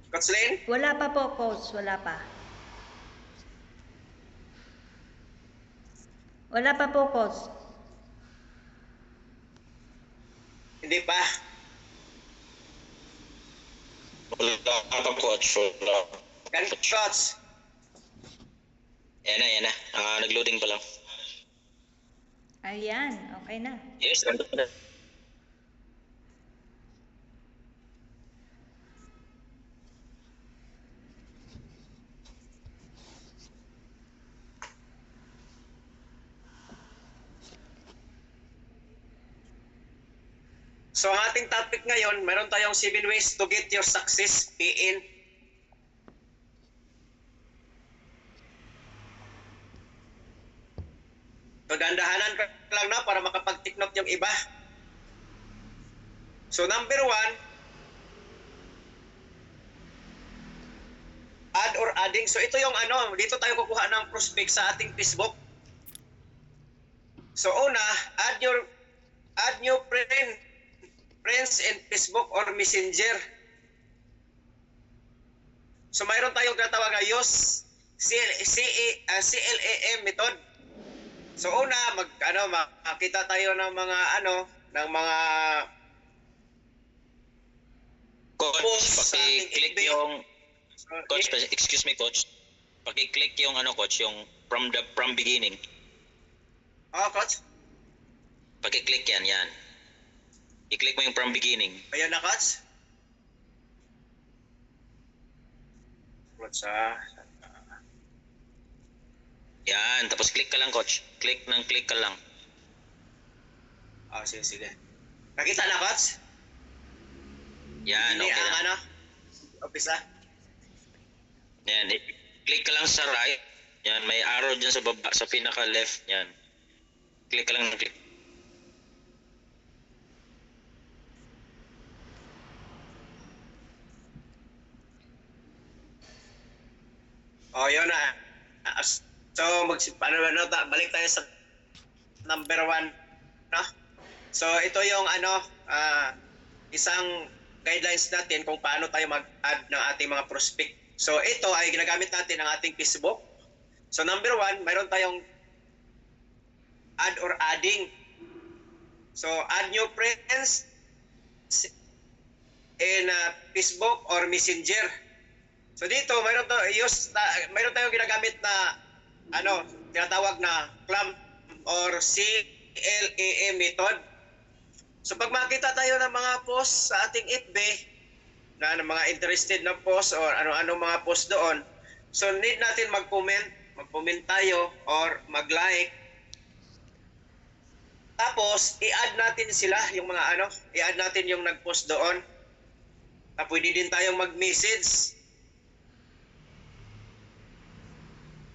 Coach Lynn? Wala pa po, coach. Wala pa. Wala pa po, coach. Hindi pa. Wala pa coach. Wala. Kan coach? Yan na. Nag-loading pa lang. Ayan, okay na. Yes, nandun na. So ang ating topic ngayon, meron tayong 7 ways to get your success in. So dandahanan ka lang na para makapag-take-note yung iba. So number 1, add or adding. So ito yung dito tayo kukuha ng prospect sa ating Facebook. So una, add new friends in Facebook or Messenger. So mayroon tayong tinatawag na use CLAM method. So una, makita tayo ng mga Coach, post sa ating paki-click FB. yung coach, excuse me coach. Paki-click yung coach, yung from beginning. Coach. Paki-click yan. I-click mo yung from beginning. Ayan na, Coach. Yan, tapos click ka lang coach. Click ka lang. Sige. Nakita na, Coach? Yan, Hindi okay na. Umpisa. Yan, click ka lang sa right. Yan, may arrow dyan sa baba, sa pinaka left. Yan. Click ka lang ng click. Yun na. So, balik tayo sa number 1. No? So, ito yung isang guidelines natin kung paano tayo mag-add ng ating mga prospect. So, ito ay ginagamit natin ng ating Facebook. So, number 1, mayroon tayong add or adding. So, add new friends in Facebook or Messenger. So dito, mayroon tayong ginagamit na tinatawag na CLAM or CLAM method. So pag makita tayo ng mga post sa ating FB na mga interested na post or ano-ano mga post doon, so need natin mag-comment tayo or mag-like. Tapos i-add natin sila, yung mga i-add natin yung nag-post doon. Pwede din tayong mag-message.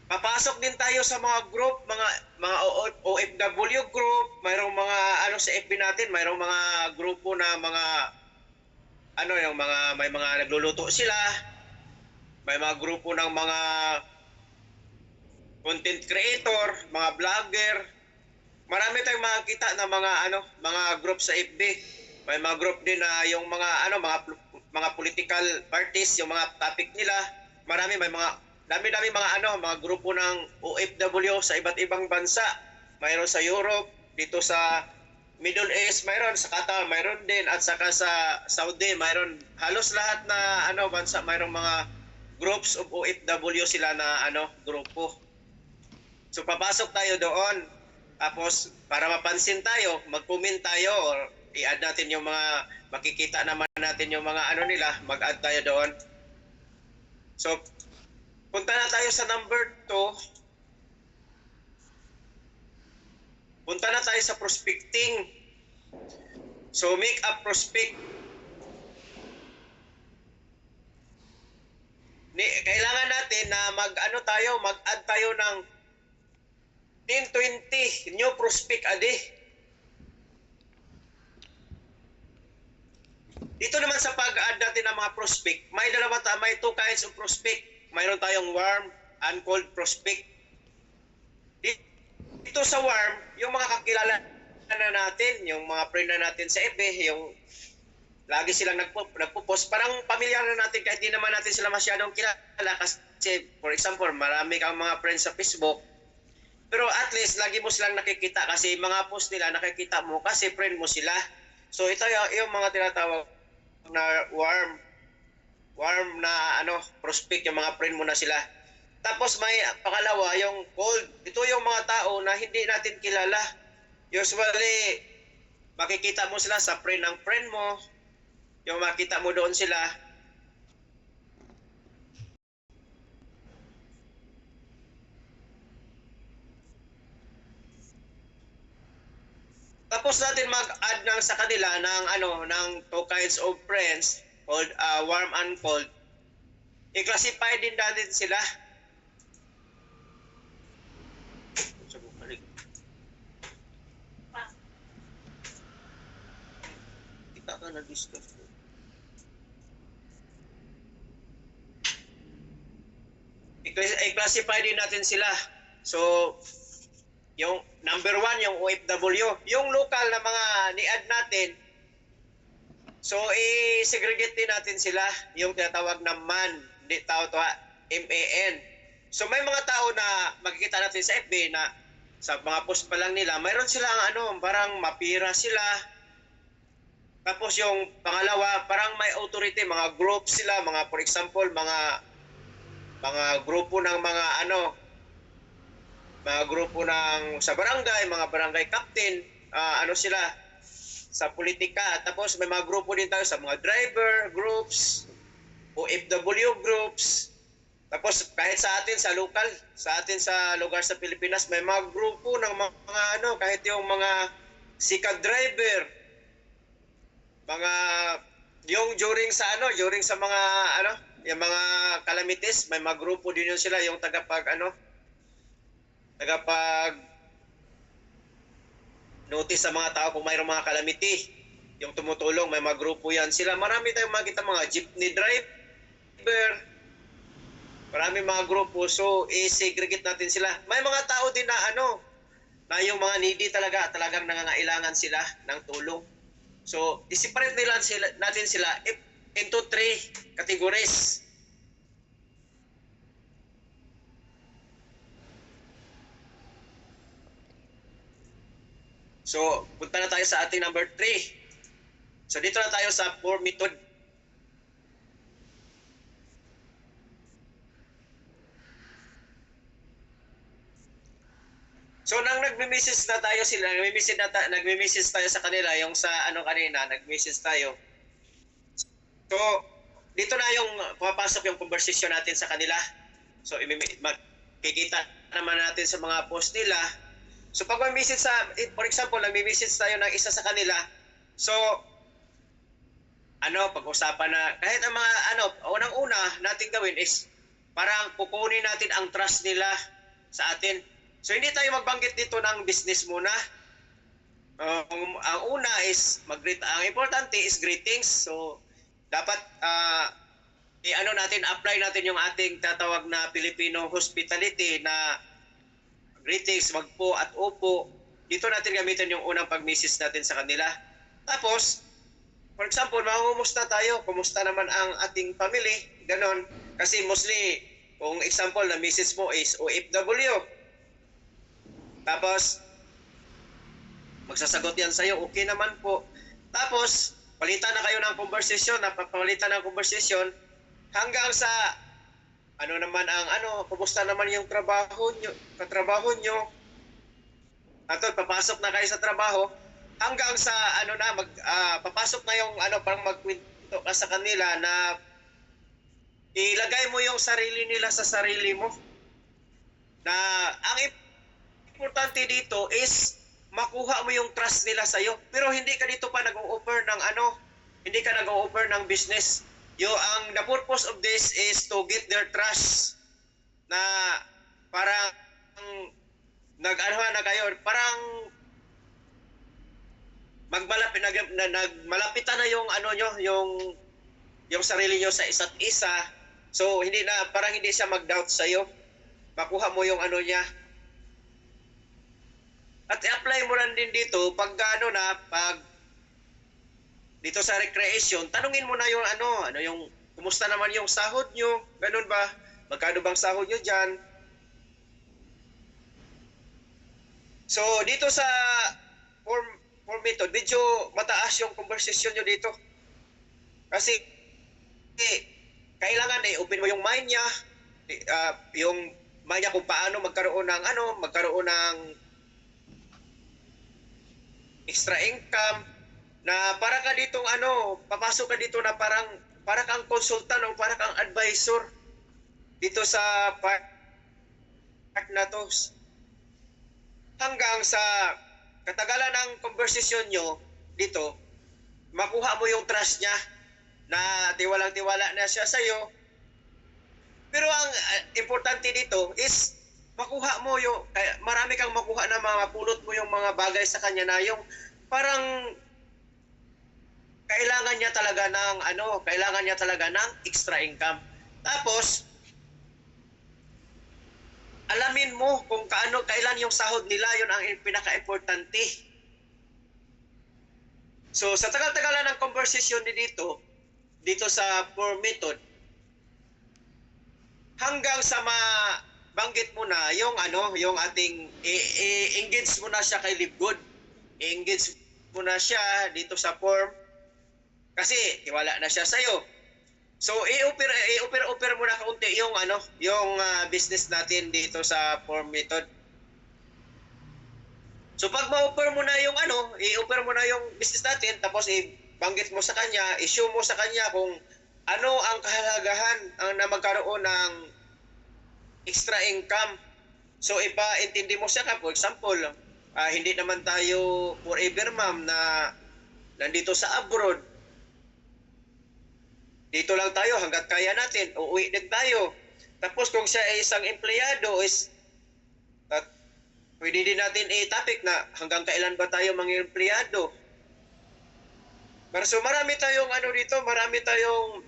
Papasok din tayo sa mga group, mga OFW group, mayroong mga sa FB natin, mayroong mga grupo na may mga nagluluto sila, may mga grupo ng mga content creator, mga vlogger. Marami tayong makikita na mga group sa FB. May mga group din na yung mga political parties, yung mga topic nila. May mga dami-dami mga grupo ng OFW sa iba't ibang bansa. Mayroon sa Europe, dito sa Middle East, mayroon sa Qatar, mayroon din, at saka sa Saudi, mayroon. Halos lahat na bansa, mayroong mga groups of OFW sila na grupo. So papasok tayo doon. Tapos para mapansin tayo, mag-comment tayo or i-add natin yung mga makikita naman natin yung mga nila, mag-add tayo doon. So punta na tayo sa number 2. Punta na tayo sa prospecting. So make a prospect. Kailangan natin na mag-add tayo ng 10-20 new prospect a day. Dito naman sa pag-add natin ng mga prospect, may 2 kinds of prospect. Mayroon tayong warm and cold prospect. Dito sa warm, yung mga kakilala na natin, yung mga friend na natin sa FB, yung lagi silang nagpo-post. Parang pamilyar na natin kahit di naman natin sila masyadong kilala kasi for example, marami kang mga friends sa Facebook. Pero at least lagi mo silang nakikita kasi mga post nila nakikita mo kasi friend mo sila. So ito yung mga tinatawag na warm na prospect, yung mga friend mo na sila. Tapos may pangalawa, yung cold. Ito yung mga tao na hindi natin kilala. Usually, makikita mo sila sa friend ng friend mo. Yung makita mo doon sila. Tapos natin mag-add sa kanila ng two kinds of friends called warm and cold. I-classify din natin sila. Kita ka na-discuss. I-classify din natin sila. So, yung number 1, yung OFW. Yung local na mga ni-add natin, so i-segregate din natin sila. Yung tinatawag na MAN, hindi tao to MAN. So may mga tao na makikita natin sa FB na sa mga post pa lang nila, mayroon silang parang mapira sila. Tapos yung pangalawa, parang may authority, mga groups sila, mga for example, mga grupo ng mga grupo ng sa barangay, mga barangay captain, sila sa politika. Tapos may mga grupo din tayo sa mga driver groups, OFW groups. Tapos kahit sa atin sa local, sa atin sa lugar sa Pilipinas, may mga grupo ng mga kahit yung mga sikat driver, mga yung during sa mga yung mga calamities, may mga grupo din yun sila, yung tagapag notice sa mga tao kung mayroong mga calamity, yung tumutulong, may mga grupo yan sila. Marami tayong makita mga jeepney driver, marami mga grupo. So i-segregate natin sila. May mga tao din na na yung mga needy talagang nangangailangan sila ng tulong. So i-separate natin sila into 3 categories. So, punta na tayo sa ating number 3. So, dito na tayo sa poor method. So, nang nagme-message na tayo sila, nagme-message tayo sa kanila, yung sa kanina, nag-message tayo. So, dito na yung pumapasok yung conversation natin sa kanila. So, makikita naman natin sa mga post nila. So pag may-message for example, nagme-message tayo ng isa sa kanila, so pag-usapan na, kahit ang mga unang-una natin gawin is parang kukunin natin ang trust nila sa atin. So hindi tayo magbanggit dito ng business muna. Ang una is ang importante is greetings. So dapat apply natin yung ating tatawag na Filipino hospitality na greetings, magpo at opo. Dito natin gamitin yung unang pag-message natin sa kanila. Tapos, for example, mangumusta tayo. Kumusta naman ang ating family? Ganon. Kasi mostly, kung example na message mo is OFW. Tapos, magsasagot yan sa'yo, okay naman po. Tapos, palitan na kayo ng conversation, napapalitan ng conversation hanggang sa naman ang kumusta naman yung katrabaho nyo. At papasok na kayo sa trabaho hanggang sa papasok na yung parang magkwento ka sa kanila na ilagay mo yung sarili nila sa sarili mo. Na ang importante dito is makuha mo yung trust nila sa iyo. Pero hindi ka dito pa nag-o-offer ng hindi ka nag-o-offer ng business. The purpose of this is to get their trust na parang parang nagmalapitan na yung yung sarili nyo sa isa't isa. So parang hindi siya mag-doubt sa iyo. Makuha mo yung niya. At i-apply mo rin din dito pag dito sa recreation, tanungin mo na yung ano yung kumusta naman yung sahod nyo, ganun ba? Magkano bang sahod nyo dyan? So dito sa form method, medyo mataas yung conversation nyo dito. Kasi kailangan open mo yung mind niya, yung mind niya kung paano magkaroon ng extra income, na para ka ditong papasok ka dito na para kang consultant o para kang advisor dito sa part na to. Hanggang sa katagalan ng conversation nyo dito, makuha mo yung trust niya na tiwalang-tiwala na siya sa'yo. Pero ang importante dito is makuha mo marami kang makuha na mga pulot mo yung mga bagay sa kanya na yung parang kailangan niya talaga ng extra income. Tapos alamin mo kung kailan yung sahod nila, yun ang pinaka-importante. So sa tagal-tagalan ng conversation dito sa form method, hanggang sa mabanggit mo na yung ating engage mo na siya kay Livegood. I-engage mo na siya dito sa form kasi tiwala na siya sa'yo. So i-offer mo na kaunti yung business natin dito sa form method. So pag ma-offer mo na i-offer mo na yung business natin, tapos ibanggit mo sa kanya, i-show mo sa kanya kung ano ang kahalagahan na magkaroon ng extra income. So ipaintindi mo siya for example, hindi naman tayo forever ma'am na nandito sa abroad. Dito lang tayo hanggat kaya natin, uuwi din tayo. Tapos kung siya ay isang empleyado pwede din natin i-topic na hanggang kailan ba tayo mga empleyado. So marami tayong marami tayong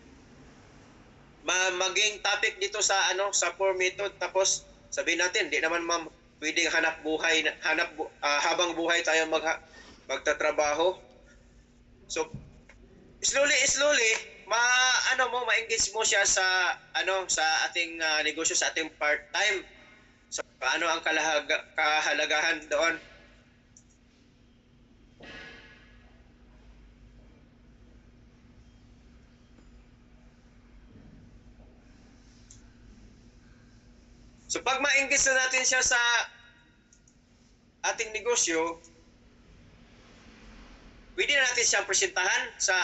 maging topic dito sa form method. Tapos sabihin natin, di naman ma'am pwedeng habang buhay tayo magtatrabaho. So slowly ma-engage mo siya sa ating negosyo, sa ating part-time. So ano ang kahalagahan doon? So pag ma-engage na natin siya sa ating negosyo, pwede na natin siyang presentahan sa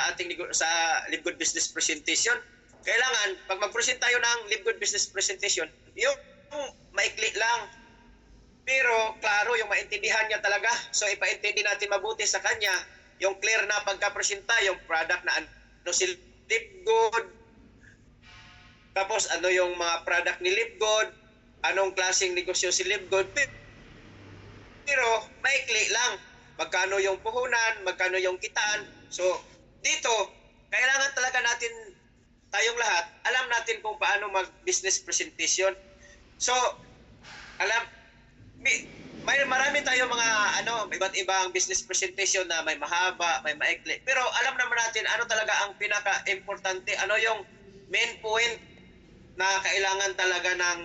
Livegood Business Presentation. Kailangan, pag mag-present tayo ng Livegood Business Presentation, yung maikli lang. Pero, klaro, yung maintindihan niya talaga. So, ipaintindi natin mabuti sa kanya yung clear na pagka-presenta, yung product na si Livegood. Tapos, yung mga product ni Livegood, anong klaseng negosyo si Livegood. Pero, maikli lang. Magkano yung puhunan, magkano yung kitaan. So, dito, kailangan talaga natin, tayong lahat, alam natin kung paano mag-business presentation. So, marami tayong mga iba't ibang business presentation na may mahaba, may maikli. Pero alam naman natin ano talaga ang pinaka-importante, ano yung main point na kailangan talaga ng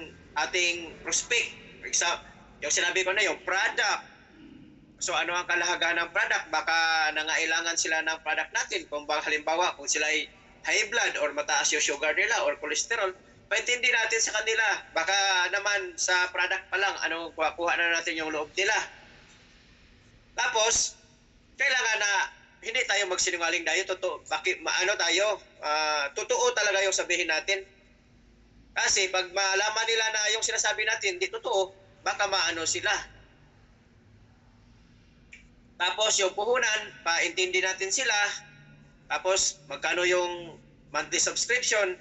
ating prospect. For example, yung sinabi ko na yung product. So ano ang kalahagahan ng product? Baka nangailangan sila ng product natin. Kung halimbawa, kung sila ay high blood or mataas yung sugar nila or cholesterol, paintindi natin sa kanila. Baka naman sa product pa lang, kuha na natin yung loob nila. Tapos, kailangan na hindi tayo magsinungaling tayo. Totoo talaga yung sabihin natin. Kasi pag malaman nila na yung sinasabi natin, di totoo, baka sila. Tapos yung puhunan, paintindi natin sila. Tapos magkano yung monthly subscription.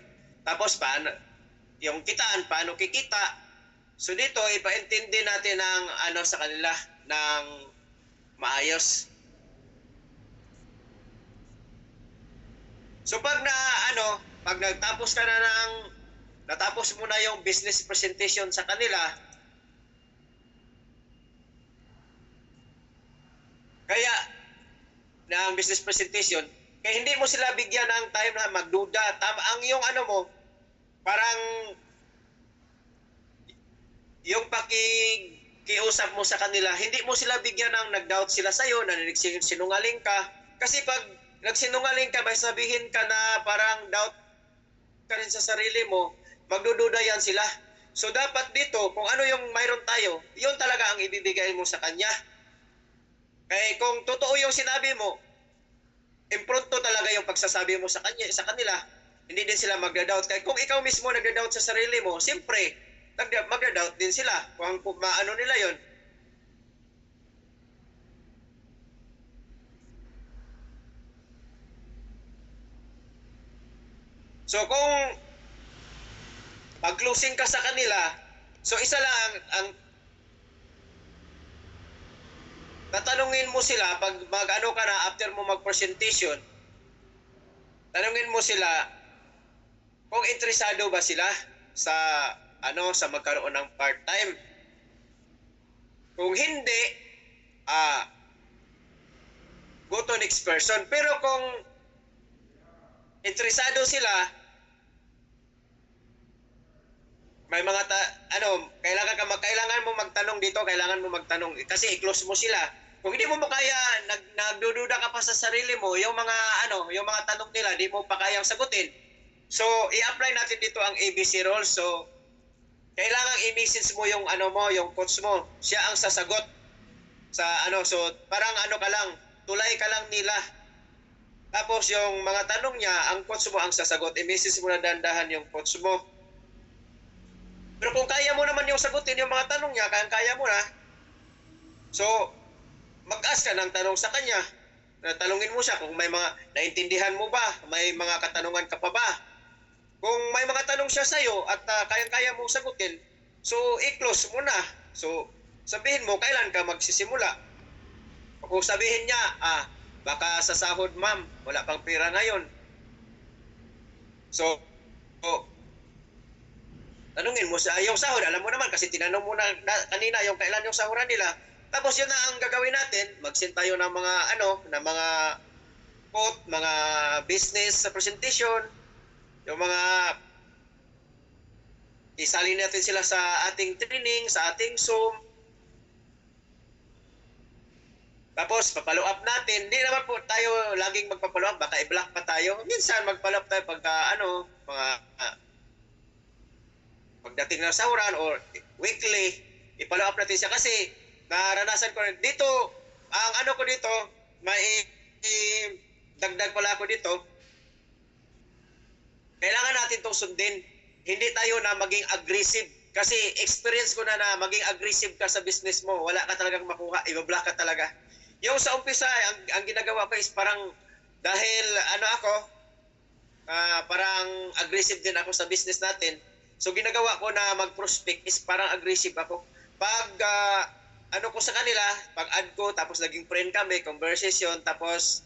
Tapos paano yung kitaan, paano kikita. So dito ipaintindi natin ng sa kanila ng maayos. So pag natapos mo na yung business presentation sa kanila, kaya ng business presentation, Kaya hindi mo sila bigyan ng time na magduda. Ang yung ano mo, parang yung pakikiusap mo sa kanila, hindi mo sila bigyan ng nag-doubt sila sa'yo, na nagsinungaling ka. Kasi pag nagsinungaling ka, may sabihin ka na parang doubt ka rin sa sarili mo, magdududa yan sila. So dapat dito, kung ano yung mayroon tayo, yun talaga ang ibibigay mo sa kanya. Kaya kung totoo yung sinabi mo, impronto talaga yung pagsasabi mo sa kanila, hindi din sila magda-doubt. Kaya kung ikaw mismo nagda-doubt sa sarili mo, siyempre, magda-doubt din sila kung maano nila yon. So kung pag-closing ka sa kanila, so isa lang ang tatanungin mo sila pag mag-ano ka na after mo mag-presentation, tanungin mo sila kung interesado ba sila sa sa magkaroon ng part-time. Kung hindi, go to next person. Pero kung interesado sila, may mga kailangan mo magtanong dito, kailangan mo magtanong kasi i-close mo sila. Kung hindi mo kaya, nagdududa ka pa sa sarili mo, yung mga tanong nila, di mo pa kayang sagutin. So, i-apply natin dito ang ABC rules. So, kailangan i-message mo yung yung coach mo. Siya ang sasagot sa so parang ka lang, tulay ka lang nila. Tapos yung mga tanong niya, ang coach mo ang sasagot. I-message mo na dahan-dahan yung coach mo. Pero kung kaya mo naman yung sagutin yung mga tanong niya, kaya mo na. So, mag-ask ka ng tanong sa kanya. Tanungin mo siya kung may mga naintindihan mo ba, may mga katanungan ka pa ba. Kung may mga tanong siya sa'yo at kaya mong sagutin, so i-close mo na. So, sabihin mo kailan ka magsisimula. Kung sabihin niya, baka sa sahod ma'am, wala pang pera ngayon. So tanungin mo sa yung sahod, alam mo naman kasi tinanong mo na kanina yung kailan yung sahuran nila. Tapos yun na ang gagawin natin, mag-send tayo ng mga ng mga quote, mga business presentation, yung mga isali natin sila sa ating training, sa ating Zoom. Tapos papalo up natin. Hindi naman po tayo laging magpapalo up, baka i-block pa tayo. Minsan magpalo up tayo pagka mga pagdating ng sahuran or weekly, i-follow up natin siya kasi naranasan ko rin. Dito, ang ko dito, may dagdag pala ako dito, kailangan natin itong sundin. Hindi tayo na maging aggressive. Kasi experience ko na maging aggressive ka sa business mo, wala ka talagang makuha, i-block ka talaga. Yung sa umpisa, ang ginagawa ko is parang, dahil ako, parang aggressive din ako sa business natin. So ginagawa ko na mag-prospect is parang aggressive ako. Pag ko sa kanila, pag-add ko, tapos naging friend kami, conversation, tapos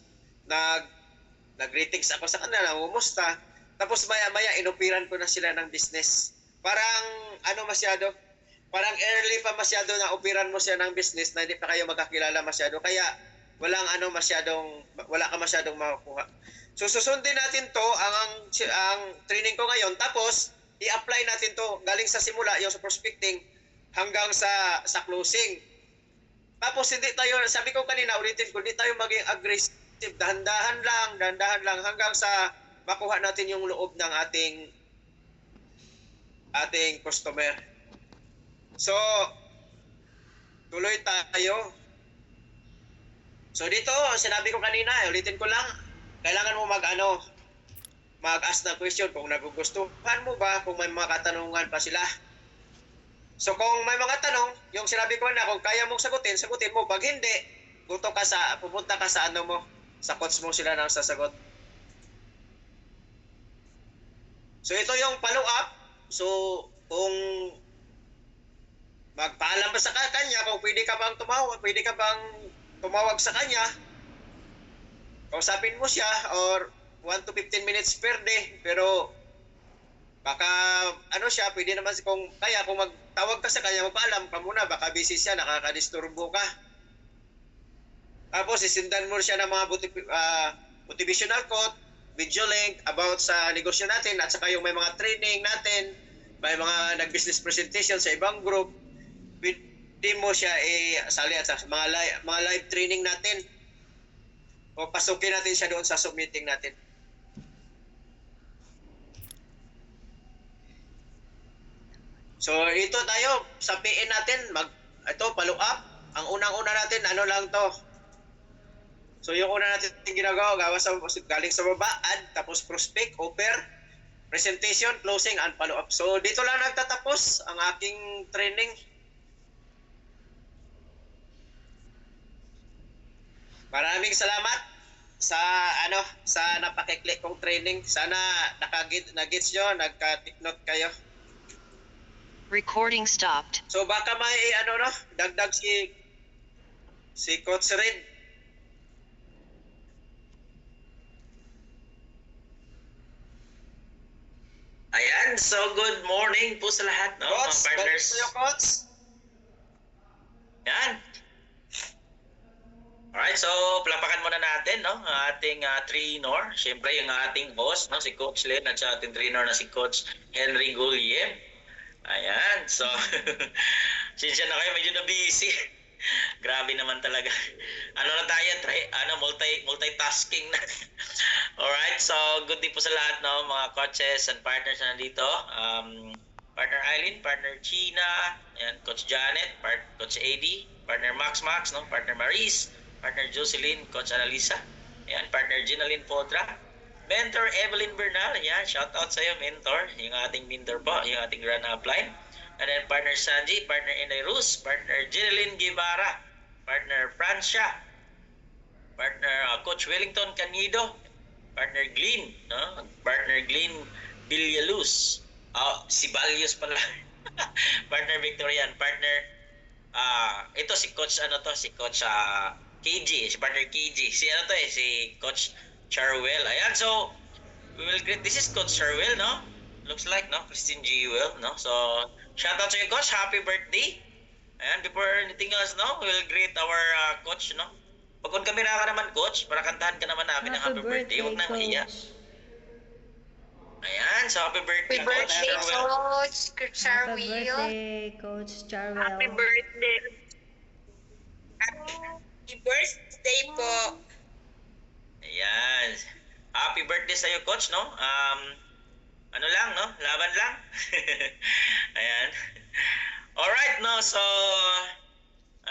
nag-greetings ako sa kanila, umusta. Tapos maya-maya, inupiran ko na sila ng business. Parang, masyado, parang early pa masyado na upiran mo siya ng business na hindi pa kayo magkakilala masyado. Kaya, wala ka masyadong makukuha. So, susundin natin to, ang training ko ngayon. Tapos, i-apply natin to galing sa simula, yung sa prospecting, hanggang sa closing. Tapos hindi tayo, sabi ko kanina, ulitin ko, hindi tayo maging aggressive. Dahan-dahan lang hanggang sa makuha natin yung loob ng ating customer. So, tuloy tayo. So dito, sinabi ko kanina, ulitin ko lang, kailangan mo mag-ask ng question kung nagugustuhan mo ba, kung may mga katanungan pa sila. So kung may mga tanong, yung sinabi ko na, kung kaya mong sagutin mo. Pag hindi, pupunta ka sa sa coach mo sila nang sasagot. So ito yung follow-up. So kung magpaalam pa sa kanya, kung pwede ka bang tumawag sa kanya, kausapin mo siya or 1 to 15 minutes per day, pero baka siya, pwede naman kung magtawag ka sa kanya, magpaalam ka muna, baka busy siya, nakakadisturbo ka. Tapos isindan mo siya ng mga motivational quote, video link about sa negosyo natin at saka yung may mga training natin, may mga nag-business presentation sa ibang group, pwede mo siya isali at sa mga live training natin. O pasukin natin siya doon sa submitting natin. So ito tayo, sabihin natin, ito follow up. Ang unang-una natin, ano lang to. So yung una natin ginagawa, galing sa baba, add, tapos prospect, offer, presentation, closing, and follow up. So dito lang nagtatapos ang aking training. Maraming salamat sa napakiklik kong training. Sana nag-gets nyo, nagka-take note kayo. Recording stopped. So baka may dagdag si Coach Red. Ayan, so good morning po sa lahat, no, Coach, mga partners. sa'yo, Coach. Yan. Alright, so palapakan muna natin, no, ang ating trainer. Siyempre, yung ating host, no, si Coach Len, at sa ating trainer na si Coach Henry Gulliem. Ayan, so sinsya na kayo, medyo na busy. Grabe naman talaga. Ano na tayo, multitasking na. Alright, so good day po sa lahat, no, mga coaches and partners na nandito. Partner Eileen, partner China, ayan, Coach Janet, Coach AD, partner Max, no, partner Maris, partner Jocelyn, Coach Annalisa, ayan, partner Ginalyn Podra, mentor Evelyn Bernal, ayan, shout out sa iyo, mentor, yung ating mentor po, yung ating grand upline. And then partner Sanji, partner Inay Rus, partner Ginalyn Guevara, partner Francia, partner Coach Wellington Canido, partner Glenn, no? Partner Glenn Villaluz, si Balyos pala, partner Victorian, partner, ito si Coach, si Coach KG, si partner KG, si Coach Charwell. Ayan, so, we will greet, this is Coach Charwell, no? Looks like, no? Christine Jewell, no? So, shout out to you, Coach. Happy birthday. Ayan, before anything else, no? We will greet our Coach, no? Pag on camera ka naman, Coach, para kantahan ka naman namin ng happy birthday. Huwag na mahiya. Ayan, so happy birthday, Happy Coach birthday, Charwell. Coach Happy Charwell. birthday, Coach Charwell. Happy birthday. Happy birthday po. Ayan. Happy birthday sa'yo, Coach, no? Ano lang, no? Laban lang. Ayan. Alright, no? So,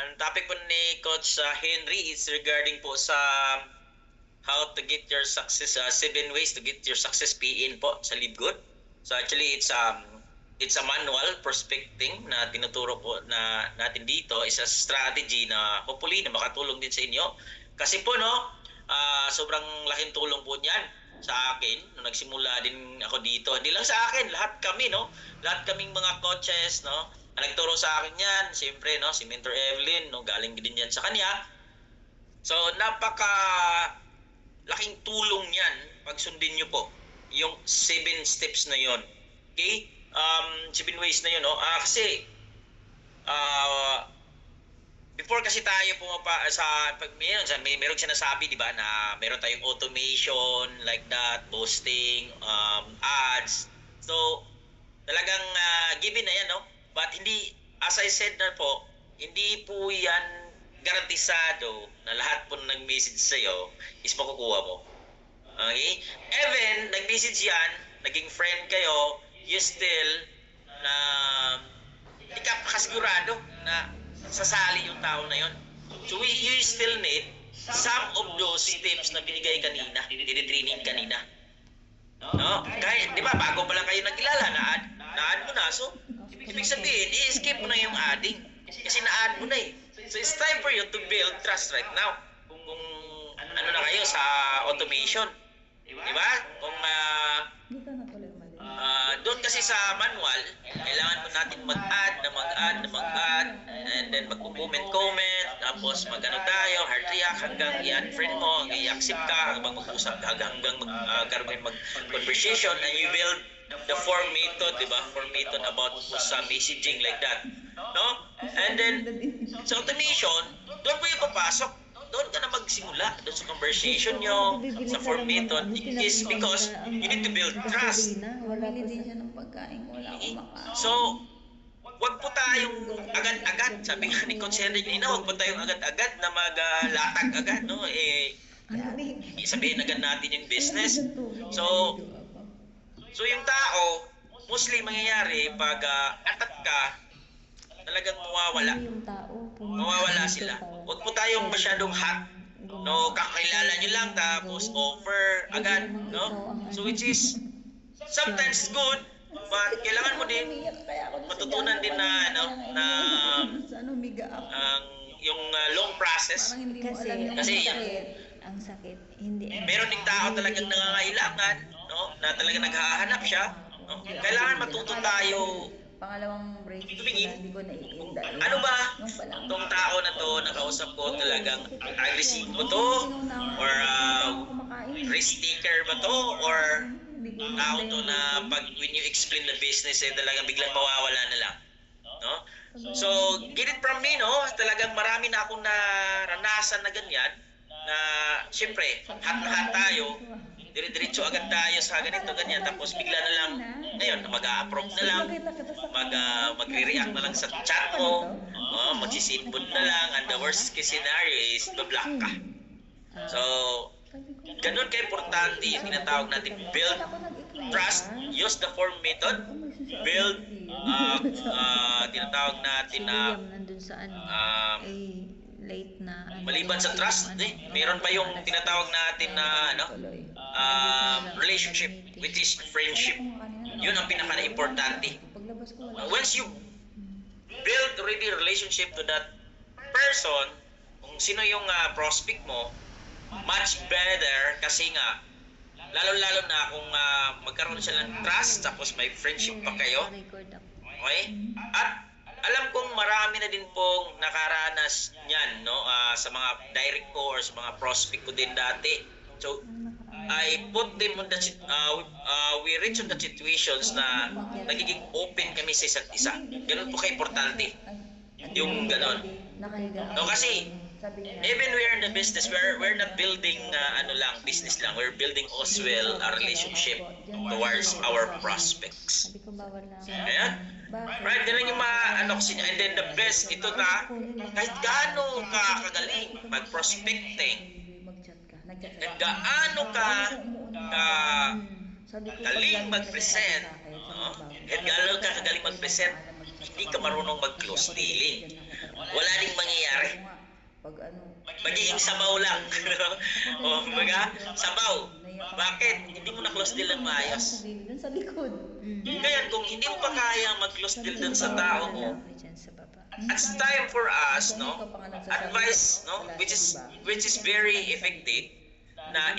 ang topic po ni Coach Henry is regarding po sa how to get your success, 7 ways to get your success PN po sa LeadGood. So, actually, it's a manual prospecting na tinuturo po na natin dito. Is a strategy na hopefully na makatulong din sa inyo. Kasi po, no, sobrang laking tulong po niyan sa akin nung nagsimula din ako dito. Hindi lang sa akin, lahat kami, no? Lahat kaming mga coaches, no? Ang nagturo sa akin yan, siyempre, no? Si Mentor Evelyn, no? Galing din yan sa kanya. So, napaka laking tulong yan pag sundin nyo po yung 7 steps na yon. Okay? 7 ways na yun, no? Kasi, before kasi tayo pumapa sa pag meron sinasabi, di ba, na meron tayong automation like that, boosting, ads. So talagang given na yan, no? But hindi, as I said na po, hindi po yan garantisado na lahat po nag-message sa'yo is makukuha mo. Okay? Even nag-message yan, naging friend kayo, you still na hindi ka kasigurado na sasali yung tao na yon. So you still need some of those tips na binigay kanina, tinitraining kanina. No? Kahit, di ba, bago pa lang kayo nagkilala, na-add mo na. So, ibig sabihin, i-skip mo na yung adding. Kasi na-add mo na eh. So, it's time for you to build trust right now. Kung ano na kayo sa automation. Di ba? Kung doon kasi sa manual, kailangan po natin mag-add, and then magko-comment, tapos mag-ano tayo, heart react, hanggang i-unfriend mo, hanggang i-accept ka, hanggang mag-usap, hanggang magkaroon mag-conversation, and you build the form method, di ba? Form method about sa messaging like that. No? And then, sa automation, doon po yung papasok. doon ka na magsimula doon sa conversation nyo, sa form method, is because you need to build trust. Bumili din siya ng pagkain ko, wala akong makain. So, wag po tayong agad-agad. Sabi nga ni Coach Henry kanina, wag po tayong agad-agad na maglatag agad, no? Sabihin agad natin yung business. So yung tao, mostly mangyayari pag atat ka, talagang mawawala. Yung tao, Mawawala sila. Wag po tayong masyadong hot. No, kakilala nyo lang tapos offer agad, no? So which is sometimes good, but kailangan mo din matutunan din na na ang yung long process. Kasi ang sakit, hindi. Meron ding tao talagang nangangailangan, no? Na talagang naghahanap siya, no? Kailangan matuto tayo Pangalawang break, tumingin. hindi ko naiinda. Ano ba tong tao na to nakausap ko talagang agresibo to or risk taker ba to or tao to na pag when you explain the business talagang biglang mawawala na lang, no? So get it from me, no? Talagang marami na akong naranasan na ganyan na siyempre hot na hot tayo, dire-diretso agad tayo sa ganito ganyan, tapos bigla na lang ngayon mag-a-approve na lang, magre-react na lang sa chat mo, magsisinbon na lang, and the worst case scenario is bablock ka. So ganun ka-importante yung tinatawag natin build trust, use the form method, build tinatawag natin na nandun sa late na maliban sa trust, meron pa yung tinatawag natin na relationship, which is friendship. Yun ang pinaka-importante. Once you build already a relationship to that person, kung sino yung prospect mo, much better kasi nga lalo-lalo na kung magkaroon sila ng trust tapos may friendship pa kayo. Okay? At alam kong marami na din pong nakaranas niyan, no? Sa mga direct ko or sa mga prospect ko din dati. So I put them on the we reach on the situations na nagiging open kami sa isa't isa. Ganun po ka-importante. Yung ganon. No, kasi even we are in the business, we're not building business lang. We're building as well a relationship towards our prospects. Ayan. Right, ganun yung kasi and then the best, ito na, kahit gaano ka kagaling mag-prospecting, kahit gaano ka galing mag-present, kahit gaano ka kagaling mag-present, hindi ka marunong mag-close dealing. Wala ding mangyayari. Magiging sabaw lang. O, sabaw. Bakit? Hindi mo na-close deal ng maayos. Sa likod. Kaya kung hindi mo pa kaya mag-close deal dun sa tao mo, it's time for us, no? Advice, no? Which is very effective na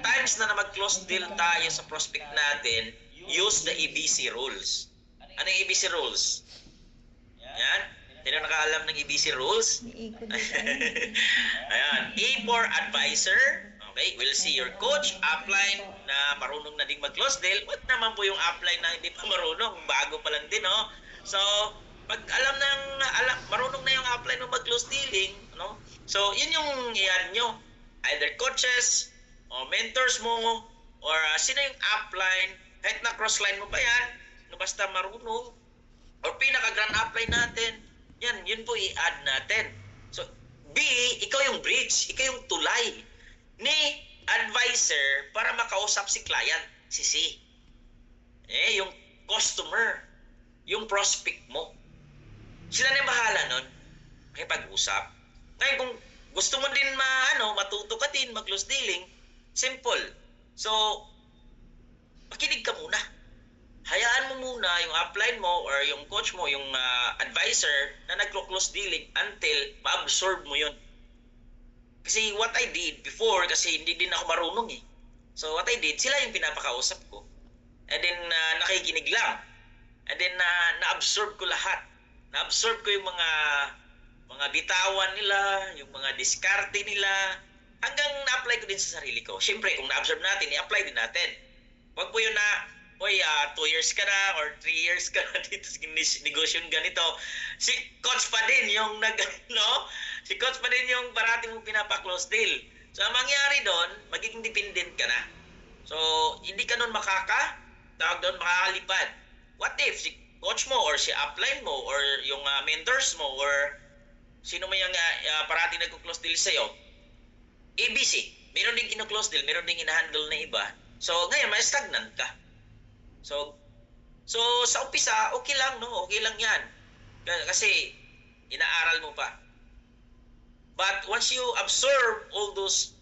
times na mag-close deal tayo sa prospect natin, use the ABC rules. Ano yung ABC rules? Yan. Sino nakaalam ng ABC rules? Ayan. A for advisor. Okay, we'll see your coach, upline na marunong na ding mag-close deal. Wag naman po yung upline na hindi pa marunong, bago pa lang din, no? So, pag marunong na yung upline mo mag-close dealing, no? So, yun yung iyan nyo. Either coaches, o mentors mo, or sino yung upline, kahit na cross-line mo pa yan, no, basta marunong, or pinaka-grand upline natin, yun po i-add natin. So, B, ikaw yung bridge, ikaw yung tulay ni advisor para makausap si client, si C. Yung customer, yung prospect mo. Sila na yung bahala nun. Kaya pag-usap. Ngayon kung gusto mo din matuto ka din mag-close dealing, simple. So, makinig ka muna. Hayaan mo muna yung upline mo or yung coach mo, yung advisor na nag-close dealing until ma-absorb mo yun. Kasi what I did before, kasi hindi din ako marunong eh. So what I did, sila yung pinapakausap ko. And then nakikinig lang. And then na-absorb ko lahat. Na-absorb ko yung mga bitawan nila, yung mga diskarte nila, hanggang na-apply ko din sa sarili ko. Siyempre, kung na-absorb natin, i-apply din natin. Huwag po yun na, 2 years ka na or 3 years ka na dito sa negosyo ganito. Si coach pa din yung Si coach pa din yung parati mong pinapa-close deal. So, ang mangyari doon, magiging dependent ka na. So, hindi ka nun tawag doon, makakalipad. What if si coach mo or si upline mo or yung mentors mo or sino man yung parati nagko-close deal sa'yo, ABC. Meron ding kino-close deal, meron ding ina-handle na iba. So, ngayon, may stagnant ka. So, sa umpisa, okay lang, no? Okay lang yan. Kasi, inaaral mo pa. But once you absorb all those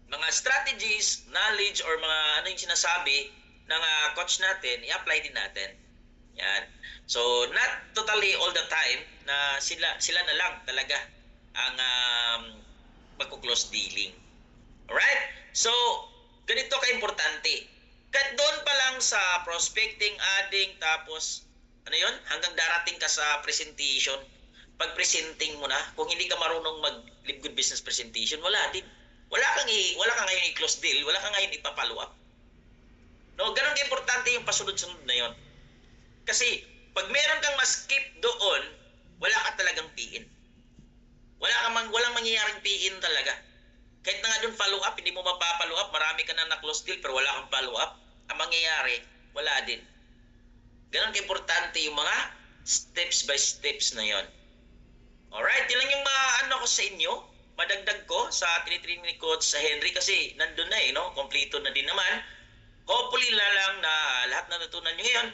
mga strategies, knowledge, or mga ano yung sinasabi ng coach natin, i-apply din natin. Yan. So, not totally all the time na sila na lang talaga ang magko-close dealing. Alright? So, ganito ka-importante. Kahit doon pa lang sa prospecting, adding, tapos, ano yun? Hanggang darating ka sa presentation. Pag presenting mo na, kung hindi ka marunong mag-live good business presentation, wala din. Wala kang ngayon i-close deal, wala kang ngayon ipapollow up. No, ganun ka-importante yung pasunod-sunod na yon. Kasi, pag meron kang ma-skip doon, wala ka talagang PIN. Walang mangyayaring PIN talaga. Kahit na nga doon follow up, hindi mo mapapollow up, marami ka na na-close deal pero wala kang follow up, ang mangyayari, wala din. Ganun ka-importante yung mga steps by steps na yon. Alright, yun lang yung ano ko sa inyo, madagdag ko sa tinitraining ni Coach sa Henry kasi nandun na no? Kompleto na din naman. Hopefully lang na lahat na natutunan nyo ngayon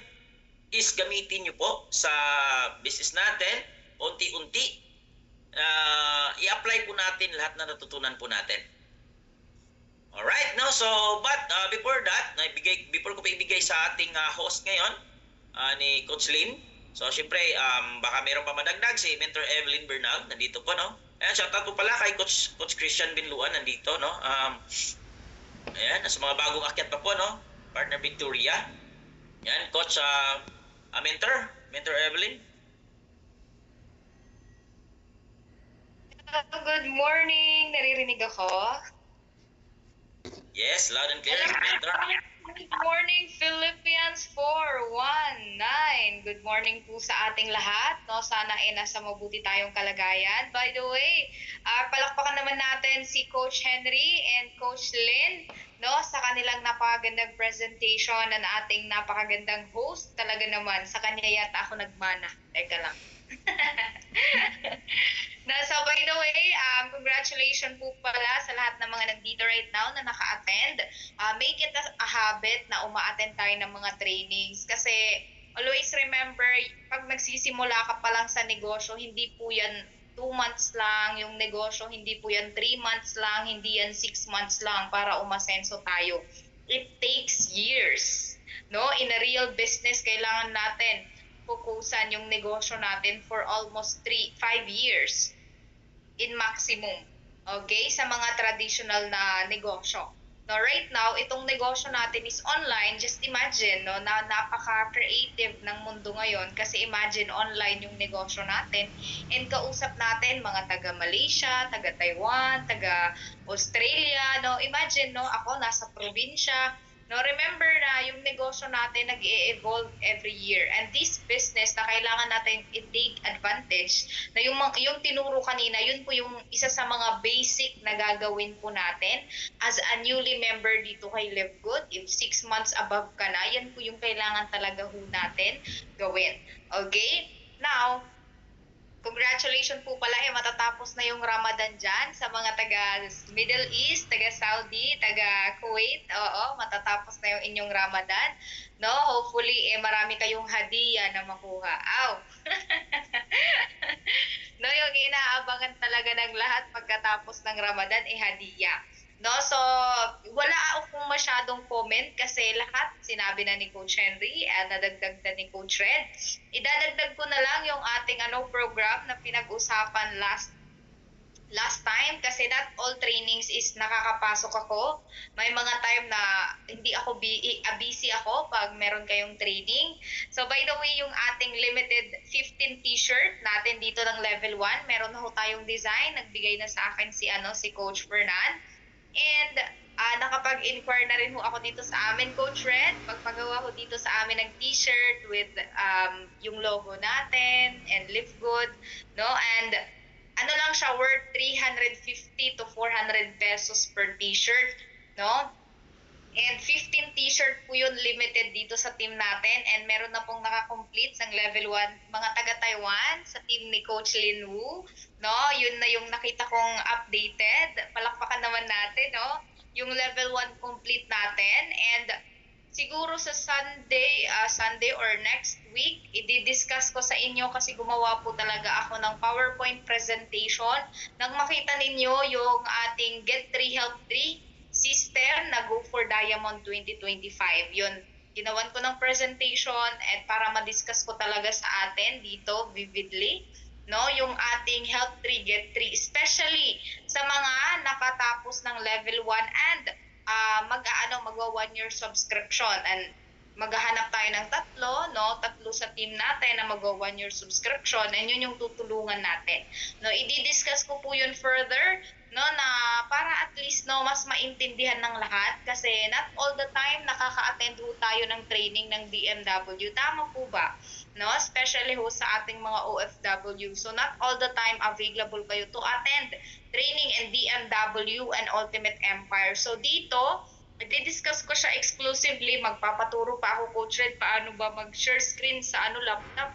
is gamitin nyo po sa business natin, unti-unti. I-apply po natin lahat na natutunan po natin. Alright, no? So, but before that, before ko pa ibigay sa ating host ngayon, ni Coach Lynn, so syempre, baka mayroon pa madagdag si Mentor Evelyn Bernal, nandito po, no? Ayan, shoutout po pala kay Coach Christian Binluan, nandito, no? Ayan, sa mga bagong akyat pa po, no? Partner Victoria. Ayan, Coach, Mentor Evelyn. Good morning! Naririnig ako? Yes, loud and clear, Mentor. Good morning, Philippians 4:1-9. Good morning po sa ating lahat. No? Sana ay nasa mabuti tayong kalagayan. By the way, palakpakan naman natin si Coach Henry and Coach Lynn, no? Sa kanilang napakagandang presentation ng ating napakagandang host. Talaga naman, sa kanya yata ako nagmana. Teka lang. So by the way, congratulations po pala sa lahat ng mga nandito right now na naka-attend. Make it a habit na uma-attend tayo ng mga trainings kasi always remember, pag nagsisimula ka pa lang sa negosyo, hindi po yan 2 months lang yung negosyo, hindi po yan 3 months lang, hindi yan 6 months lang para umasenso tayo. It takes years. No? In a real business, kailangan natin fokusan yung negosyo natin for almost 5 years in maximum. Okay? Sa mga traditional na negosyo. No, right now, itong negosyo natin is online. Just imagine, no, na napaka-creative ng mundo ngayon kasi imagine online yung negosyo natin and kausap natin mga taga-Malaysia, taga-Taiwan, taga-Australia, no. Imagine, no, ako nasa probinsya. No, remember na yung negosyo natin nag-e-evolve every year. And this business na kailangan natin i-take advantage, na yung tinuro kanina, yun po yung isa sa mga basic na gagawin po natin as a newly member dito kay Live Good. If 6 months above ka na, yan po yung kailangan talaga ho natin gawin. Okay? Now, congratulations po pala, matatapos na yung Ramadan dyan sa mga taga Middle East, taga Saudi, taga Kuwait. Oo, matatapos na yung inyong Ramadan. No, hopefully marami kayong hadiah na makuha. Aw. No, yung inaabangan talaga ng lahat pagkatapos ng Ramadan hadiah. No, so wala akong masyadong comment kasi lahat sinabi na ni Coach Henry at nadagdag na ni Coach Red. Idadagdag ko na lang yung ating program na pinag-usapan last time kasi not all trainings is nakakapasok ako. May mga time na hindi ako busy ako pag meron kayong training. So by the way, yung ating limited 15 t-shirt natin dito ng level 1, meron na ho tayong design. Nagbigay na sa akin si Coach Fernan. And nakapag-inquire na rin ho ako dito sa amin, Coach Red. Pagpagawa ho dito sa amin ng t-shirt with yung logo natin and Live Good, no? And ano lang siya, worth 350 to 400 pesos per t-shirt, no? And 15 t-shirt po yun limited dito sa team natin, and meron na pong nakakomplete ng level 1 mga taga-Taiwan sa team ni Coach Lin Wu, no? Yun na yung nakita kong updated. Palakpakan naman natin, no? Yung level 1 complete natin, and siguro sa Sunday or next week, i-discuss ko sa inyo kasi gumawa po talaga ako ng PowerPoint presentation nang makita ninyo yung ating Get 3 Help 3 system na Go for Diamond 2025. Yun, ginawan ko ng presentation at para ma-discuss ko talaga sa atin dito vividly, no, yung ating Help 3 Get 3, especially sa mga nakatapos ng level 1 and magwa 1 year subscription, and maghahanap tayo ng tatlo sa team natin na magwa 1 year subscription, and yun yung tutulungan natin. No, i-discuss ko po yun further, no, na para at least no mas maintindihan ng lahat kasi not all the time nakaka-attend ho tayo ng training ng DMW. Tama po ba? No, especially ho sa ating mga OFW. So not all the time available kayo to attend training in DMW and Ultimate Empire. So dito, i-discuss ko siya exclusively. Magpapaturo pa ako, Coach Red, paano ba mag-share screen sa laptop.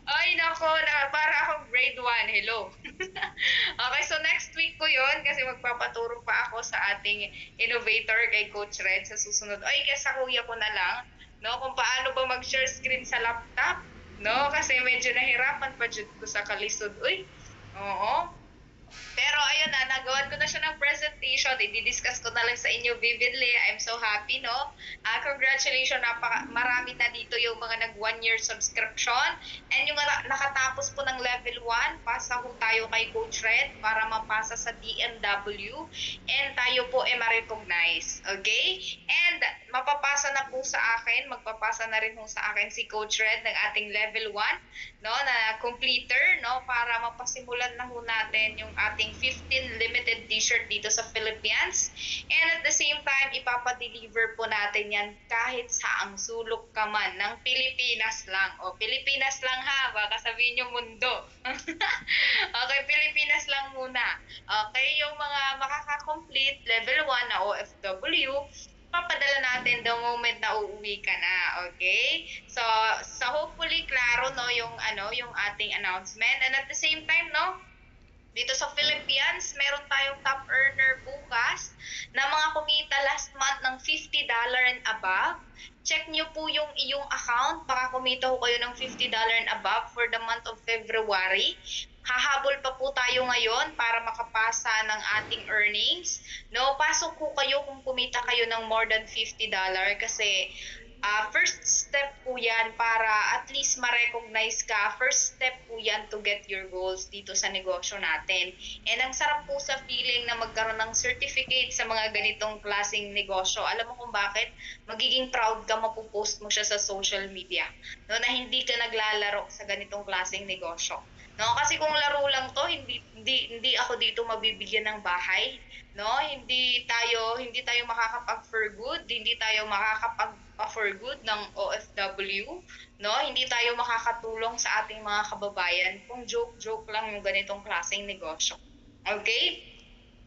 Ay, nako, para akong grade 1. Hello. Okay, so next week ko yun kasi magpapaturo pa ako sa ating innovator kay Coach Red sa susunod. Ay, kasi kuya ko na lang, no, kung paano ba mag-share screen sa laptop, no, kasi medyo nahirapan pa dyan ko sa kalisod. Uy, oo. Pero ayun na, nagawan ko na siya ng presentation. I-discuss ko na lang sa inyo vividly. I'm so happy, no? Congratulations, marami na dito yung mga nag 1 year subscription. And yung nakatapos po ng level 1, pasa po tayo kay Coach Red para mapasa sa DMW. And tayo po ma-recognize. Okay? And mapapasa na po sa akin, magpapasa na rin po sa akin si Coach Red ng ating level 1, no, na completer, no, para mapasimulan na po natin yung ating 15 limited t-shirt dito sa Philippines. And at the same time, ipapadeliver po natin yan kahit saang sulok ka man ng Pilipinas lang. O, Pilipinas lang ha, baka sabihin nyo mundo. Okay, Pilipinas lang muna. Okay, yung mga makaka-complete level 1 na OFW, papadala natin the moment na uuwi ka na, okay? So hopefully klaro no yung ating announcement, and at the same time no, dito sa Philippines, meron tayong top earner bukas na mga kumita last month ng $50 and above. Check nyo po yung iyong account, baka kumita ko kayo ng $50 and above for the month of February. Hahabol pa po tayo ngayon para makapasa ng ating earnings. No, pasok po kayo kung kumita kayo ng more than $50 kasi first step po yan para at least ma-recognize ka. First step po yan to get your goals dito sa negosyo natin. And ang sarap po sa feeling na magkaroon ng certificate sa mga ganitong klaseng negosyo. Alam mo kung bakit? Magiging proud ka, mapupost mo siya sa social media. No, na hindi ka naglalaro sa ganitong klaseng negosyo. No, kasi kung laro lang to, hindi ako dito mabibigyan ng bahay. No, hindi tayo makakapag-for good, hindi tayo makakapag-for good ng OFW, no? Hindi tayo makakatulong sa ating mga kababayan kung joke lang yung ganitong klaseng negosyo. Okay?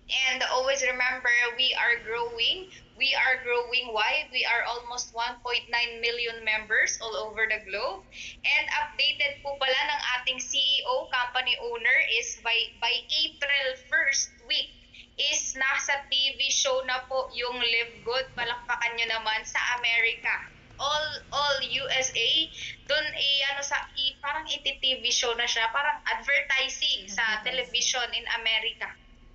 And always remember, we are growing. We are growing. Why? We are almost 1.9 million members all over the globe. And updated po pala ng ating CEO, company owner, is by April 1st week is nasa TV show na po yung Live Good. Palakpakan nyo naman sa Amerika. All USA, dun parang iti-TV show na siya, parang advertising sa television in America.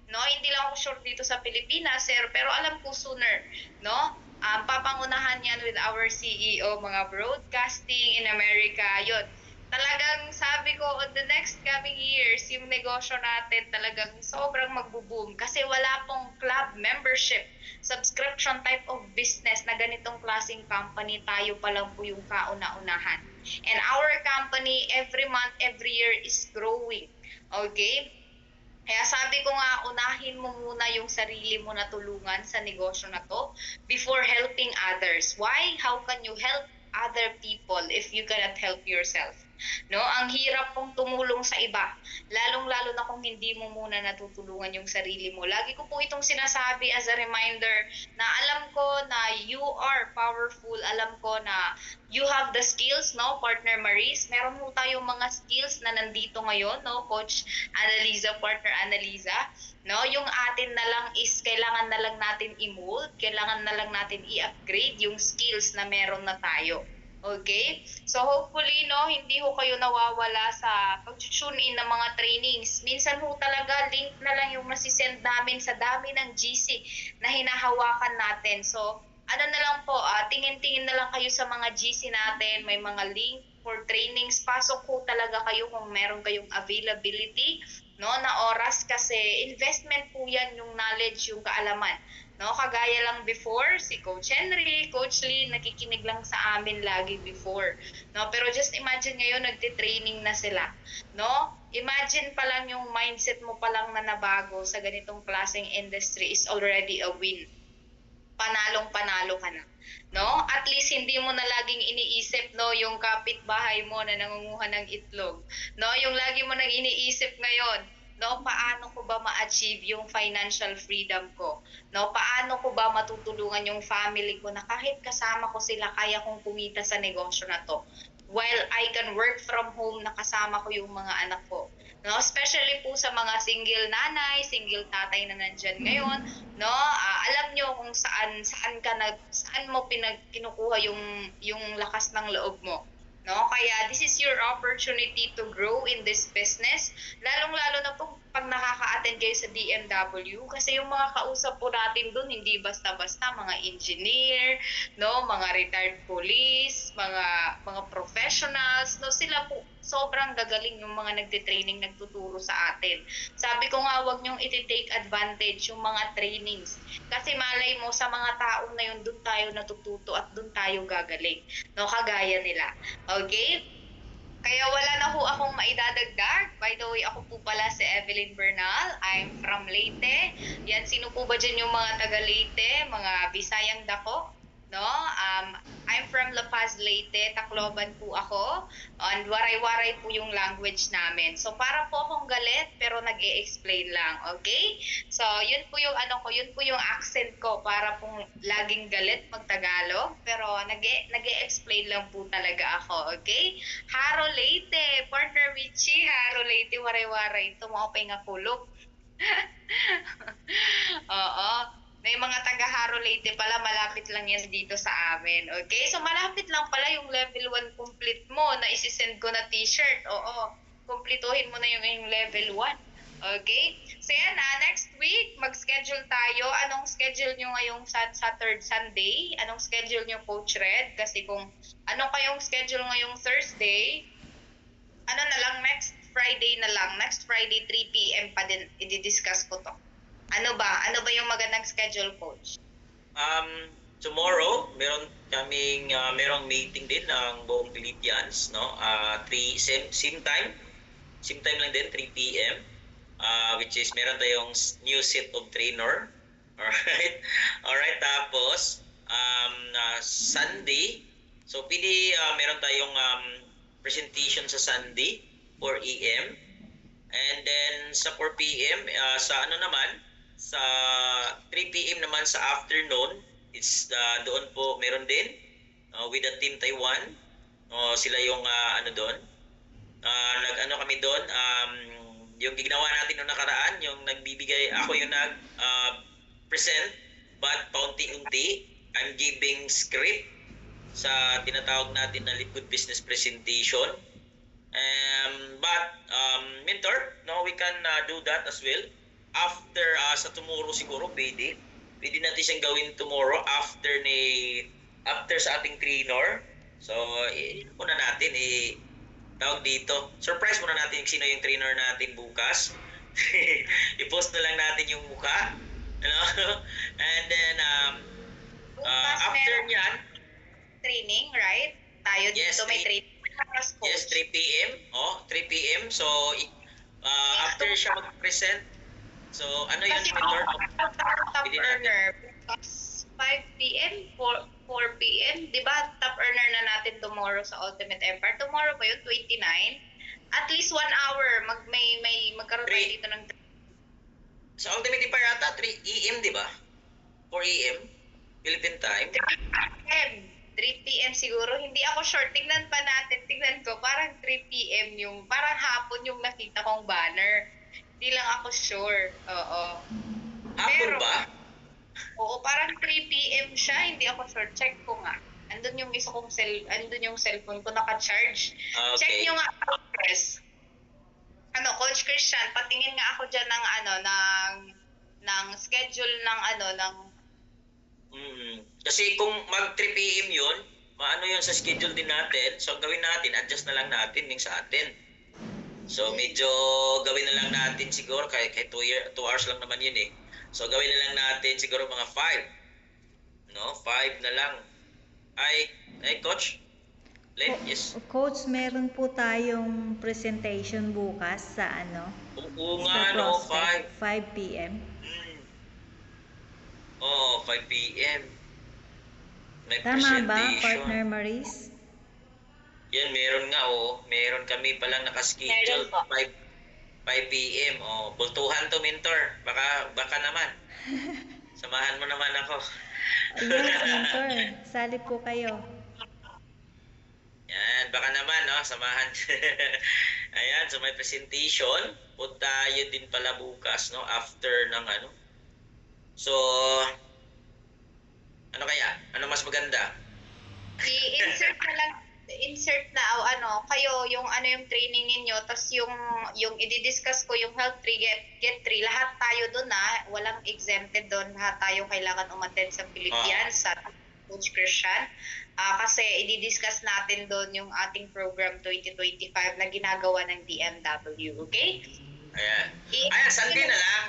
No, hindi lang ako sure dito sa Pilipinas, sir, pero alam ko sooner, no? Papangunahan yan with our CEO, mga broadcasting in America, yun. Talagang sabi ko, on the next coming years, yung negosyo natin talagang sobrang magbo-boom kasi wala pong club membership, subscription type of business na ganitong klaseng company, tayo pa lang po yung kauna-unahan. And our company, every month, every year is growing. Okay? Kaya sabi ko nga, unahin mo muna yung sarili mo na tulungan sa negosyo na to before helping others. Why? How can you help other people if you cannot help yourself? No? Ang hirap pong tumulong sa iba, lalong-lalo na kung hindi mo muna natutulungan yung sarili mo. Lagi ko po itong sinasabi as a reminder na alam ko na you are powerful, alam ko na you have the skills, no, partner Maris. Meron mo tayong mga skills na nandito ngayon, no, Coach Annaliza, partner Annaliza. No, yung atin na lang is kailangan na lang natin i-mold, kailangan na lang natin i-upgrade yung skills na meron na tayo. Okay? So hopefully, no, hindi ho kayo nawawala sa pag-tune in ng mga trainings. Minsan ho talaga, link na lang yung nasisend namin sa dami ng GC na hinahawakan natin. So, ano na lang po, tingin-tingin na lang kayo sa mga GC natin, may mga link for trainings. Pasok ho talaga kayo kung meron kayong availability, no, na oras kasi investment po yan yung knowledge, yung kaalaman. No, kagaya lang before, si Coach Henry, Coach Lee, nakikinig lang sa amin lagi before. No, pero just imagine ngayon nagte-training na sila. No? Imagine pa lang yung mindset mo pa lang na nabago sa ganitong klaseng industry is already a win. Panalong-panalo ka na. No? At least hindi mo na laging iniisip, no, yung kapitbahay mo na nangunguha ng itlog. No, yung lagi mo nang iniisip ngayon, no, paano ko ba ma-achieve yung financial freedom ko? No, paano ko ba matutulungan yung family ko na kahit kasama ko sila kaya kong kumita sa negosyo na to? While I can work from home na kasama ko yung mga anak ko. No, especially po sa mga single nanay, single tatay na nandyan ngayon, no, alam nyo kung saan mo kinukuha yung lakas ng loob mo. No, kaya this is your opportunity to grow in this business, lalong-lalo na po pag nakaka-attend kayo sa DMW kasi yung mga kausap po natin doon hindi basta-basta mga engineer, no, mga retired police, mga professionals, no, sila po sobrang gagaling yung mga nagte-training, nagtuturo sa atin. Sabi ko nga, wag niyong iti-take advantage yung mga trainings kasi malay mo sa mga taong na yun, doon tayo natututo at doon tayo gagaling, no, kagaya nila. Okay? Kaya wala na ho akong maidadagdag. By the way, ako po pala si Evelyn Bernal. I'm from Leyte. Yan, sino po ba dyan yung mga taga Leyte? Mga Bisayang dako? No? I'm from La Paz, Leyte. Tacloban po ako. And waray-waray po yung language namin. So, para po akong galit, pero nag-e-explain lang. Okay? So, yun po yung yun po yung accent ko para pong laging galit mag-Tagalog. Pero nag-e-explain lang po talaga ako. Okay? Haro Leyte. Partner Michi, Haro Leyte. Waray-waray. Tumapay nga kulog. Oo. May mga taga-Haro Leyte pala, malapit lang yan dito sa amin. Okay? So, malapit lang pala yung level 1 complete mo na isisend ko na t-shirt. Oo. Kumplituhin mo na yung level 1. Okay? So, yan next week, mag-schedule tayo. Anong schedule nyo ngayong sa third Sunday? Anong schedule nyo, Coach Red? Kasi kung ano kayong schedule ngayong Thursday, ano na lang, next Friday na lang. Next Friday, 3 p.m. pa din, i-discuss ko to. Ano ba yung magandang schedule, Coach? Tomorrow, merong meeting din ng buong Philippians, no? Same time lang din, 3 p.m. Which is meron tayong new set of trainer. Alright, tapos Sunday, so meron tayong presentation sa Sunday 4 a.m. And then sa 4 p.m. Sa sa 3 p.m. naman sa afternoon, it's doon po meron din with the Team Taiwan. Sila yung doon. Kami doon, yung ginawa natin noong nakaraan, yung nagbibigay, ako yung present, but paunti-unti, I'm giving script sa tinatawag natin na Liquid Business Presentation. But mentor, no, we can do that as well. After sa tomorrow siguro pwede natin siyang gawin tomorrow after sa ating trainer. So muna natin tawag dito, surprise muna natin sino yung trainer natin bukas. I-post na lang natin yung mukha, and then after nyan training, right? Tayo yes, dito may training. Yes, 3 p.m. 3 p.m. So after siya mag-present, so ano yung mentor? Top earner. 5 p.m. 4 4 p.m. Di ba, top earner na natin tomorrow sa Ultimate Empire. Tomorrow ba yun? 29? At least 1 hour. Magkaroon tayo Three. dito ng Sa Ultimate Empire yata, 3 AM, di ba? 4 AM, Philippine time. 3 p.m. 3 p.m. siguro. Hindi ako sure. Tingnan pa natin. Tingnan ko. Parang 3 p.m. yung, parang hapon yung nakita kong banner. Hindi lang ako sure. Oo. Hapon Pero- ba? Oo, parang 3 p.m. siya. Hindi ako sure. Check ko nga. Andun yung isa kong andun yung cellphone ko naka-charge. Okay. Check nyo nga, Chris. Coach Christian, patingin nga ako dyan ng ng schedule ng Kasi kung mag 3 PM yun, maano yun sa schedule din natin. So, ang gawin natin, adjust na lang natin yung sa atin. So, medyo gawin na lang natin siguro, kahit 2 hours lang naman yun eh. So, gawin na lang natin siguro mga 5. No? 5 na lang. Ay Coach? Len, yes? Coach, meron po tayong presentation bukas sa Oo sa nga, no? 5. Prospect, 5 p.m. Oo, 5 PM. May Tama ba, presentation. partner Maris? Yan, meron nga, oh. Meron kami palang nakaschedule. Meron po. 5 PM. Oh, bultuhan to, mentor. Baka naman. Samahan mo naman ako. Yes, mentor. Sali po kayo. Yan, baka naman, no? Samahan. Ayan, so may presentation. Punta tayo din pala bukas, no? After ng So, ano kaya? Ano mas maganda? i-insert na lang kayo yung yung training ninyo, tas yung i-discuss ko yung health tree, get tree, lahat tayo doon walang exempted doon, lahat tayo kailangan umattend sa Philippines sa Coach Christian. Kasi i-discuss natin doon yung ating program 2025 na ginagawa ng DMW, okay? Ayan. Ayan, Sunday na lang.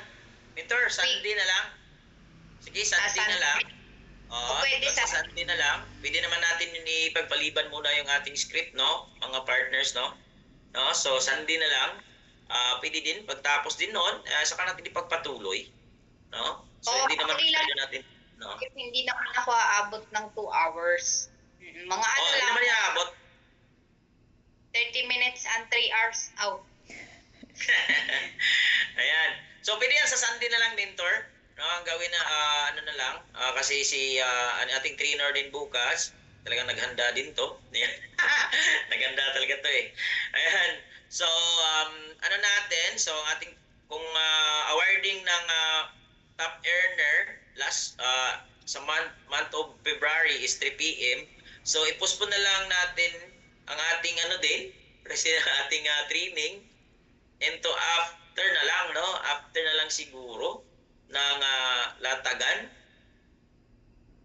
Mentor, Sunday na lang. Sige, Sunday na lang. Oo, Pwede sa sa Sunday na lang. Pwede naman natin yung ipagpaliban muna yung ating script, no? Mga partners, no? So, Sunday na lang. Pwede din, pagtapos din noon, saka natin ipagpatuloy. No? So, Oo, hindi naman okay lang. masyado natin, no? Hindi naman ako aabot ng 2 hours. Mga Hindi lang, naman iaabot. 30 minutes and 3 hours out. Ayan. So, pwede yan sa Sunday na lang, mentor. No, ang gawin na, na lang, kasi si ating trainer din bukas, talagang naghanda din to. Ayan. Naghanda talaga to eh. Ayan. So, natin, so ating, kung awarding ng top earner last, sa month of February is 3 PM. So, i-postpone na lang natin ang ating din, kasi ating training into after na lang, no? After na lang siguro ng latagan.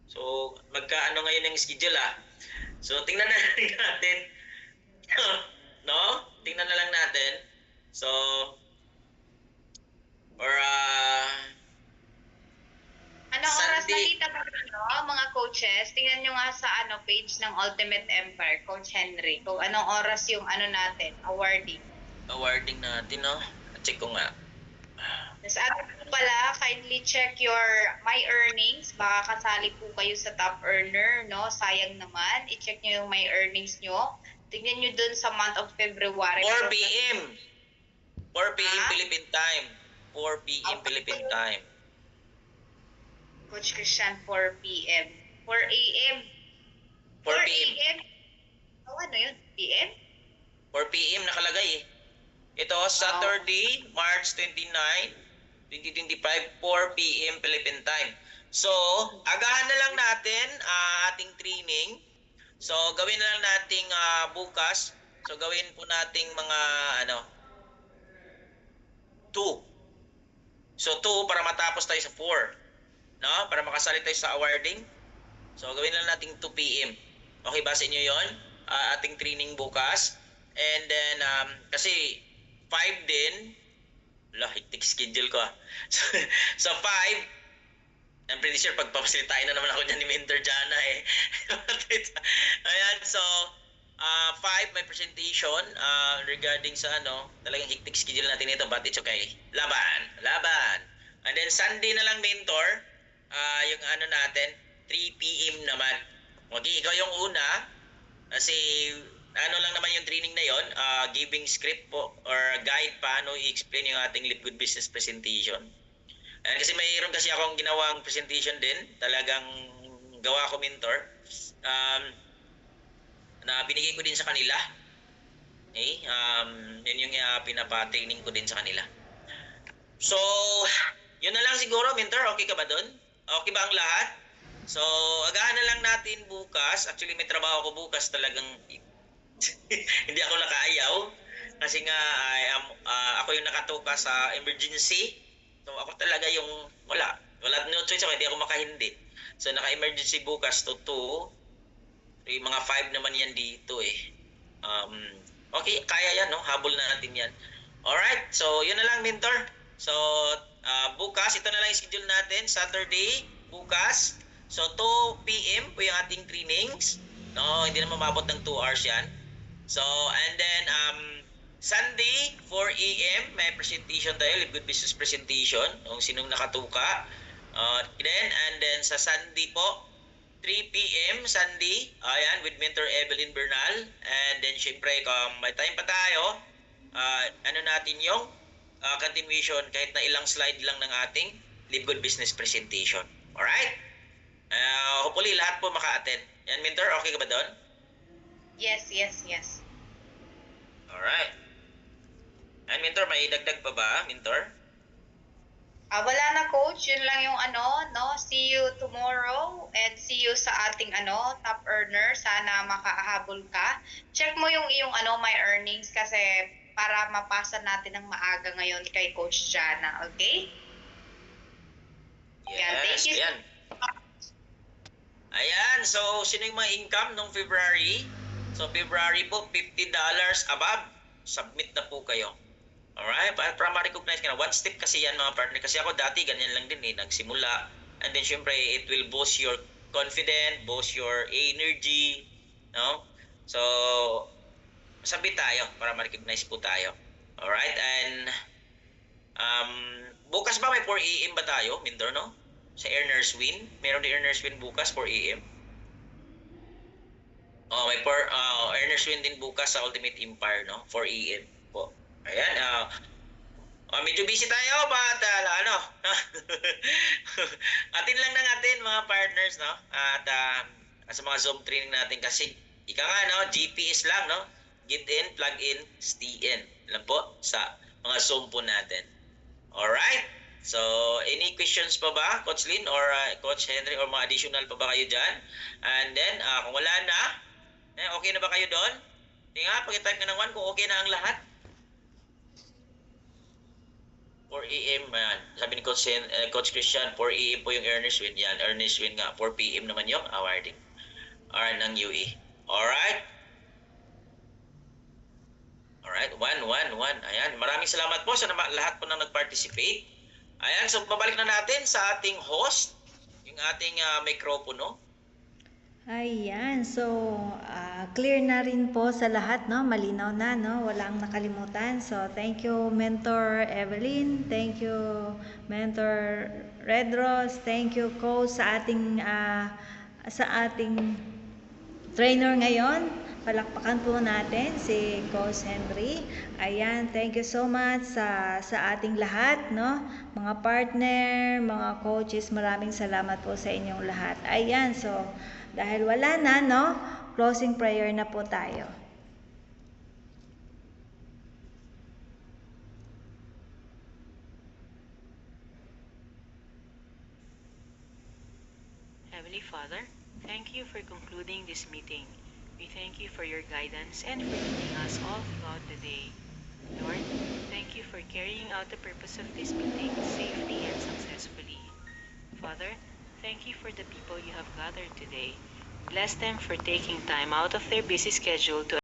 So, magkaano ngayon yung schedule So, tingnan na lang natin. No? Tingnan na lang natin. So, or Anong oras Sunday. nakita ba nyo, mga coaches? Tingnan nyo nga sa page ng Ultimate Empire, Coach Henry, kung anong oras yung natin, awarding. Awarding natin, no? Check ko nga. Sa po pala, kindly check your my earnings. Baka kasali po kayo sa top earner, no? Sayang naman. I-check nyo yung my earnings nyo. Tingnan nyo dun sa month of February. 4 PM. 4 PM Ah? Philippine time. 4 PM Philippine time. Coach Christian, 4 p.m. 4 a.m. 4 PM. Ano yun? PM? 4 PM nakalagay eh. Ito, Saturday, March 29, 2025, 4 PM Philippine time. So, agahan na lang natin ating training. So, gawin na lang nating bukas. So, gawin po nating mga 2. So, 2 para matapos tayo sa 4. No? Para makasali tayo sa awarding. So, gawin na lang nating 2 PM. Okay ba sa inyo yun? Ating training bukas. And then, kasi 5 din. Hectic schedule ko So 5, I'm pretty sure pagpapasalitain na naman ako dyan ni Mentor Jana eh. Ayan, so 5 may presentation regarding sa talagang hectic schedule natin ito, but it's okay. Laban. And then Sunday na lang, Mentor, yung natin, 3 PM naman. Okay, ikaw yung una. Kasi ano lang naman yung training na yon, giving script po or guide paano i-explain yung ating Live Good Business presentation. Kasi mayroon kasi akong ginawang presentation din, talagang gawa ko mentor, um, na binigay ko din sa kanila. Okay? Yun yung pinapa-training ko din sa kanila. So, yun na lang siguro, mentor. Okay ka ba doon? Okay ba ang lahat? So, agahan na lang natin bukas. Actually, may trabaho ko bukas talagang hindi ako nakaayaw. Kasi nga, ako yung nakatuka sa emergency. So, ako talaga yung wala. Wala no choice ako, hindi ako makahindi. So, naka-emergency bukas to 2. Mga 5 naman yan dito eh. Okay, kaya yan, no? Habol na natin yan. Alright, so yun na lang, mentor. So, bukas, ito na lang yung schedule natin. Saturday, bukas. So, 2 p.m. po yung ating trainings. No, hindi na mababot ng 2 hours yan. So, and then, Sunday, 4 a.m. may presentation tayo, Live Good Business presentation. Kung sinong nakatuka. And then sa Sunday po, 3 p.m. Sunday, ayan, with Mentor Evelyn Bernal. And then, syempre, kung may time pa tayo, ano natin yung continuation, kahit na ilang slide lang ng ating Live Good Business presentation. Alright? Hopefully, lahat po maka-attend. Yan, Mentor, okay ka ba doon? Yes. Alright. And Mentor, may dagdag pa ba, Mentor? Wala na, coach. Yun lang yung no? See you tomorrow and see you sa ating top earner. Sana makahabol ka. Check mo yung iyong my earnings kasi para mapasa natin ng maaga ngayon kay Coach Jana, okay? Yes, Yan, thank you. yan. Ayan, so sino yung mga income nung February? So February po, $50 above. Submit na po kayo. Alright, para ma-recognize ka na. One step kasi yan mga partner. Kasi ako dati ganyan lang din nagsimula. And then syempre, it will boost your confidence, boost your energy. No? So, sabit tayo para ma-recognize po tayo. Alright, and bukas ba may 4 a.m. ba tayo, Mentor, no? Sa Earners Win. Meron din Earners Win bukas, 4 a.m. May Earners Win din bukas sa Ultimate Empire, no? 4 a.m. po. Ayan, medyo busy tayo, but atin lang ng atin mga partners, no? At sa mga Zoom training natin kasi ika nga, no? GPS lang, no? Get in, plug in, stay in. Alam po, sa mga Zoom po natin. Alright? So, any questions pa ba, Coach Lynn or Coach Henry, or mga additional pa ba kayo dyan? And then, kung wala na, okay na ba kayo doon? Tingnan, pag-type ka ng 1 kung okay na ang lahat. 4 a.m. Sabi ni Coach Christian, 4 a.m. po yung Earnest Win. Yan, Earnest Win nga. 4 p.m. naman yung awarding. Ng UE. Alright? Alright, 1. Ayan, maraming salamat po sa lahat po na nag-participate. Ayan, so babalik na natin sa ating host, yung ating mikropono. Ayan, so clear na rin po sa lahat, no? Malinaw na, no? Walang nakalimutan. So, thank you, Mentor Evelyn. Thank you, Mentor Redros. Thank you, Coach, sa ating trainer ngayon. Palakpakan po natin si Coach Henry. Ayan, thank you so much sa ating lahat, no? Mga partner, mga coaches, maraming salamat po sa inyong lahat. Ayan, so dahil wala na, no? Closing prayer na po tayo. Heavenly Father, thank you for concluding this meeting. We thank you for your guidance and for leading us all throughout the day. Lord, thank you for carrying out the purpose of this meeting safely and successfully. Father, thank you for the people you have gathered today. Bless them for taking time out of their busy schedule to